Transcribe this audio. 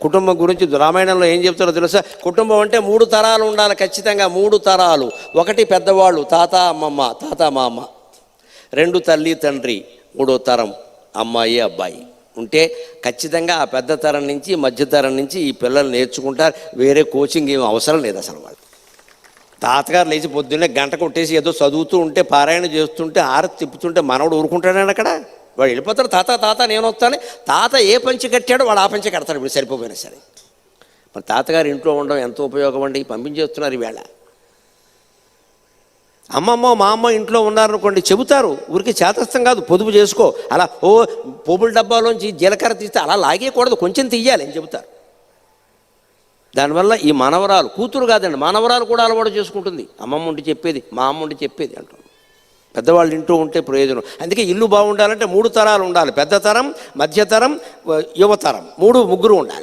కుటుంబం గురించి రామాయణంలో ఏం చెప్తారో తెలుసా? కుటుంబం అంటే 3 తరాలు ఉండాలి ఖచ్చితంగా. 3 తరాలు. 1 పెద్దవాళ్ళు, తాత అమ్మమ్మ, తాత మామ. 2 తల్లి తండ్రి. 3వ తరం అమ్మాయి అబ్బాయి ఉంటే ఖచ్చితంగా ఆ పెద్ద తరం నుంచి మధ్యతరం నుంచి ఈ పిల్లలు నేర్చుకుంటారు. వేరే కోచింగ్ ఏం అవసరం లేదు అసలు. వాళ్ళు తాతగారు లేచి పొద్దున్నే గంట కొట్టేసి ఏదో చదువుతూ ఉంటే, పారాయణ చేస్తుంటే, హారతి తిప్పుతుంటే మనవడు ఊరుకుంటాడని అక్కడ. వాడు వెళ్ళిపోతాడు, తాత తాత నేను వస్తాను. తాత ఏ పంచి కట్టాడో వాడు ఆ పంచి కడతాడు. ఇప్పుడు సరిపోయినా సరే. మరి తాతగారు ఇంట్లో ఉండడం ఎంతో ఉపయోగం అండి. పంపించేస్తున్నారు ఈవేళ. అమ్మమ్మ మా అమ్మ ఇంట్లో ఉన్నారనుకోండి, చెబుతారు. ఊరికి చేతస్థం కాదు, పొదుపు చేసుకో. అలా పోపుల డబ్బాలోంచి జీలకర్ర తీస్తే అలా లాగేయకూడదు, కొంచెం తీయాలి అని చెబుతారు. దానివల్ల ఈ మనవరాలు, కూతురు కాదండి, మనవరాలు కూడా అలవాటు చేసుకుంటుంది. అమ్మమ్మ ఉండి చెప్పేది, మా అమ్మ ఉండి చెప్పేది అంటారు. పెద్దవాళ్ళు ఇంటూ ఉంటే ప్రయోజనం. అందుకే ఇల్లు బాగుండాలంటే 3 తరాలు ఉండాలి. పెద్ద తరం, మధ్యతరం, యువతరం, 3 ముగ్గురు ఉండాలి.